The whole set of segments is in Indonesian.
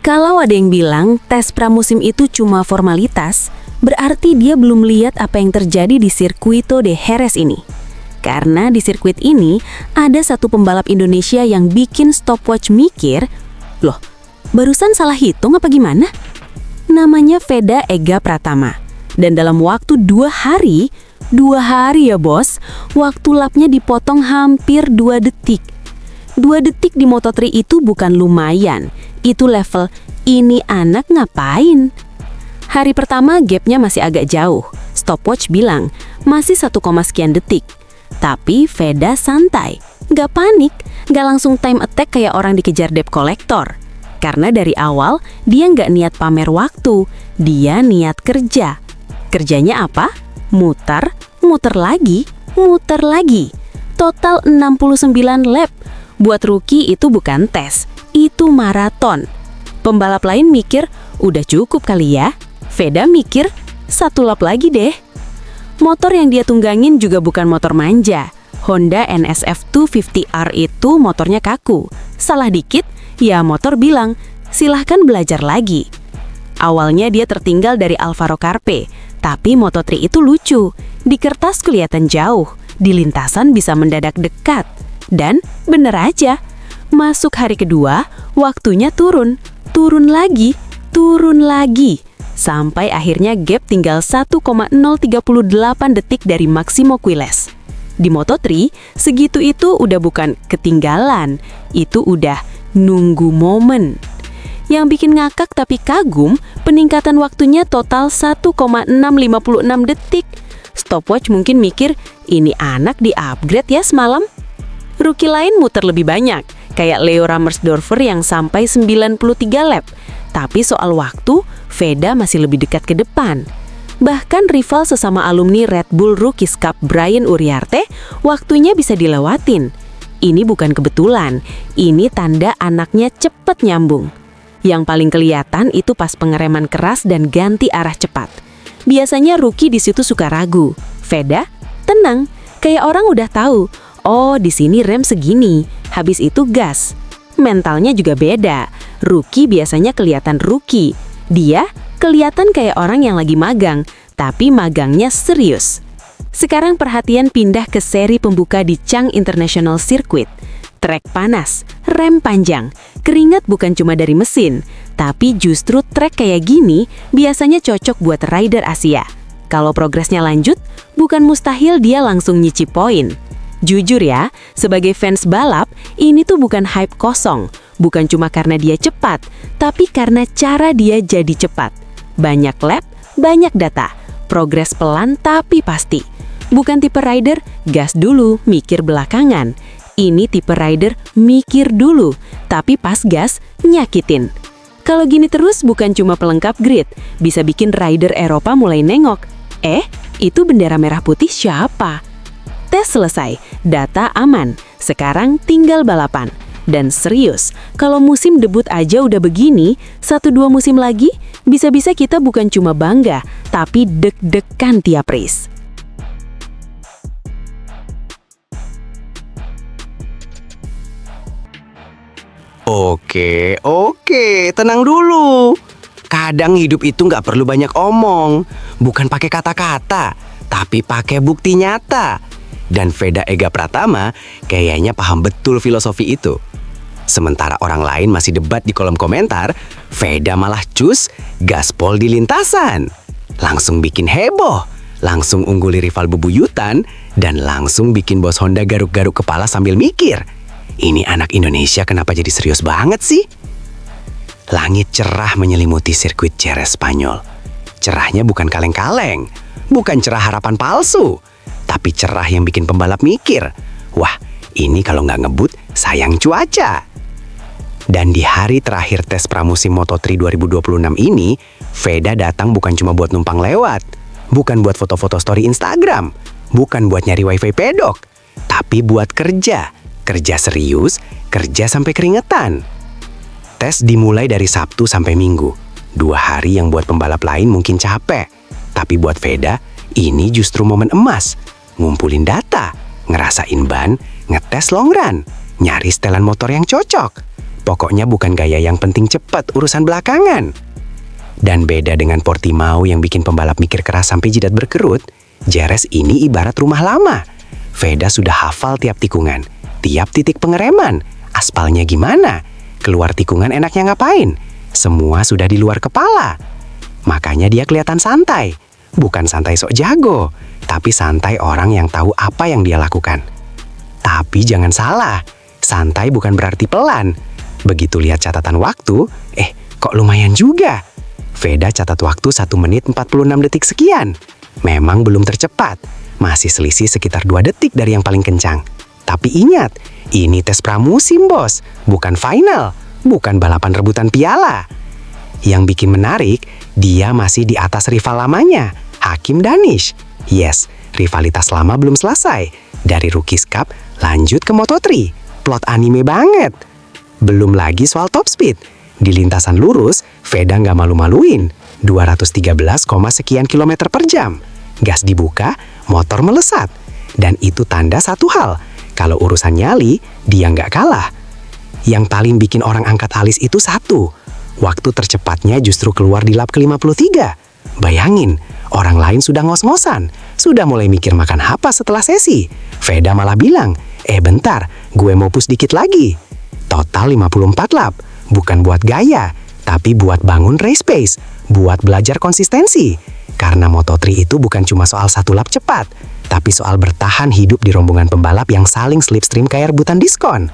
Kalau ada yang bilang tes pramusim itu cuma formalitas, berarti dia belum lihat apa yang terjadi di Circuito de Jerez ini. Karena di sirkuit ini ada satu pembalap Indonesia yang bikin stopwatch mikir, loh, barusan salah hitung apa gimana? Namanya Veda Ega Pratama. Dan dalam waktu 2 hari ya bos, waktu lapnya dipotong hampir 2 detik. 2 detik di Moto3 itu bukan lumayan, itu level ini anak ngapain? Hari pertama gapnya masih agak jauh, stopwatch bilang masih 1, sekian detik. Tapi Veda santai, nggak panik, nggak langsung time attack kayak orang dikejar debt collector. Karena dari awal dia nggak niat pamer waktu, dia niat kerja. Kerjanya apa? Muter lagi. Total 69 lap. Buat rookie itu bukan tes, itu maraton. Pembalap lain mikir, udah cukup kali ya. Veda mikir, 1 lap lagi deh. Motor yang dia tunggangin juga bukan motor manja. Honda NSF 250R itu motornya kaku. Salah dikit, ya motor bilang, silahkan belajar lagi. Awalnya dia tertinggal dari Alvaro Carpe, tapi Moto3 itu lucu. Di kertas kelihatan jauh, di lintasan bisa mendadak dekat. Dan bener aja, masuk hari kedua, waktunya turun lagi. Sampai akhirnya gap tinggal 1,038 detik dari Maximo Quiles. Di Moto3, segitu itu udah bukan ketinggalan, itu udah nunggu momen. Yang bikin ngakak tapi kagum, peningkatan waktunya total 1,656 detik. Stopwatch mungkin mikir, ini anak di-upgrade ya semalam. Rookie lain muter lebih banyak, kayak Leo Rammersdorfer yang sampai 93 lap. Tapi soal waktu, Veda masih lebih dekat ke depan. Bahkan rival sesama alumni Red Bull Rookies Cup Brian Uriarte, waktunya bisa dilewatin. Ini bukan kebetulan, ini tanda anaknya cepet nyambung. Yang paling kelihatan itu pas pengereman keras dan ganti arah cepat. Biasanya rookie di situ suka ragu. Veda, tenang, kayak orang udah tahu. Oh, di sini rem segini, habis itu gas. Mentalnya juga beda. Rookie biasanya kelihatan rookie. Dia kelihatan kayak orang yang lagi magang, tapi magangnya serius. Sekarang perhatian pindah ke seri pembuka di Chang International Circuit. Trek panas, rem panjang, keringat bukan cuma dari mesin, tapi justru trek kayak gini biasanya cocok buat rider Asia. Kalau progresnya lanjut, bukan mustahil dia langsung nyicip poin. Jujur ya, sebagai fans balap, ini tuh bukan hype kosong. Bukan cuma karena dia cepat, tapi karena cara dia jadi cepat. Banyak lap, banyak data. Progres pelan tapi pasti. Bukan tipe rider, gas dulu, mikir belakangan. Ini tipe rider, mikir dulu, tapi pas gas, nyakitin. Kalau gini terus bukan cuma pelengkap grid, bisa bikin rider Eropa mulai nengok. Itu bendera merah putih siapa? Tes selesai, data aman, sekarang tinggal balapan. Dan serius, kalau musim debut aja udah begini, 1-2 musim lagi, bisa-bisa kita bukan cuma bangga, tapi deg-degan tiap race. Oke, tenang dulu. Kadang hidup itu nggak perlu banyak omong. Bukan pakai kata-kata, tapi pakai bukti nyata. Dan Veda Ega Pratama kayaknya paham betul filosofi itu. Sementara orang lain masih debat di kolom komentar, Veda malah cus gaspol di lintasan. Langsung bikin heboh, langsung ungguli rival bebuyutan, dan langsung bikin bos Honda garuk-garuk kepala sambil mikir, ini anak Indonesia kenapa jadi serius banget sih? Langit cerah menyelimuti sirkuit Jerez Spanyol. Cerahnya bukan kaleng-kaleng, bukan cerah harapan palsu, tapi cerah yang bikin pembalap mikir, wah ini kalau nggak ngebut sayang cuaca. Dan di hari terakhir tes pramusim Moto3 2026 ini, Veda datang bukan cuma buat numpang lewat, bukan buat foto-foto story Instagram, bukan buat nyari wifi pedok, tapi buat kerja serius, kerja sampai keringetan. Tes dimulai dari Sabtu sampai Minggu, 2 hari yang buat pembalap lain mungkin capek, tapi buat Veda, ini justru momen emas. Ngumpulin data, ngerasain ban, ngetes long run, nyari setelan motor yang cocok. Pokoknya bukan gaya yang penting cepat, urusan belakangan. Dan beda dengan Portimao yang bikin pembalap mikir keras sampai jidat berkerut, Jerez ini ibarat rumah lama. Veda sudah hafal tiap tikungan, tiap titik pengereman, aspalnya gimana, keluar tikungan enaknya ngapain. Semua sudah di luar kepala. Makanya dia kelihatan santai. Bukan santai sok jago, tapi santai orang yang tahu apa yang dia lakukan. Tapi jangan salah, santai bukan berarti pelan. Begitu lihat catatan waktu, kok lumayan juga. Veda catat waktu 1 menit 46 detik sekian. Memang belum tercepat, masih selisih sekitar 2 detik dari yang paling kencang. Tapi ingat, ini tes pramusim bos, bukan final, bukan balapan rebutan piala. Yang bikin menarik, dia masih di atas rival lamanya, Hakim Danish. Yes, rivalitas lama belum selesai. Dari Rookies Cup lanjut ke Moto3. Plot anime banget. Belum lagi soal top speed. Di lintasan lurus, Veda nggak malu-maluin. 213, sekian kilometer per jam. Gas dibuka, motor melesat. Dan itu tanda satu hal. Kalau urusan nyali, dia nggak kalah. Yang paling bikin orang angkat alis itu satu. Waktu tercepatnya justru keluar di lap ke-53. Bayangin, orang lain sudah ngos-ngosan, sudah mulai mikir makan apa setelah sesi. Veda malah bilang, bentar, gue mau push dikit lagi. Total 54 lap, bukan buat gaya, tapi buat bangun race pace, buat belajar konsistensi. Karena Moto3 itu bukan cuma soal 1 lap cepat, tapi soal bertahan hidup di rombongan pembalap yang saling slipstream kayak rebutan diskon.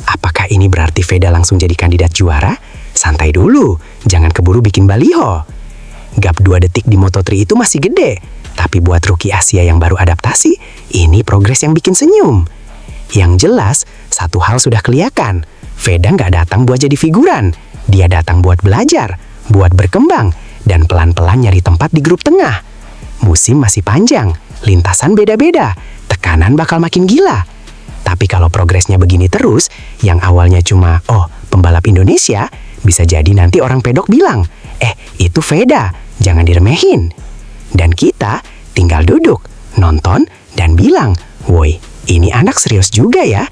Apakah ini berarti Veda langsung jadi kandidat juara? Santai dulu, jangan keburu bikin baliho. Gap 2 detik di Moto3 itu masih gede, tapi buat rookie Asia yang baru adaptasi, ini progres yang bikin senyum. Yang jelas, satu hal sudah kelihatan, Veda nggak datang buat jadi figuran, dia datang buat belajar, buat berkembang, dan pelan-pelan nyari tempat di grup tengah. Musim masih panjang, lintasan beda-beda, tekanan bakal makin gila. Tapi kalau progresnya begini terus, yang awalnya cuma, pembalap Indonesia, bisa jadi nanti orang pedok bilang, itu Veda, jangan diremehin. Dan kita tinggal duduk, nonton, dan bilang, woi, ini anak serius juga ya.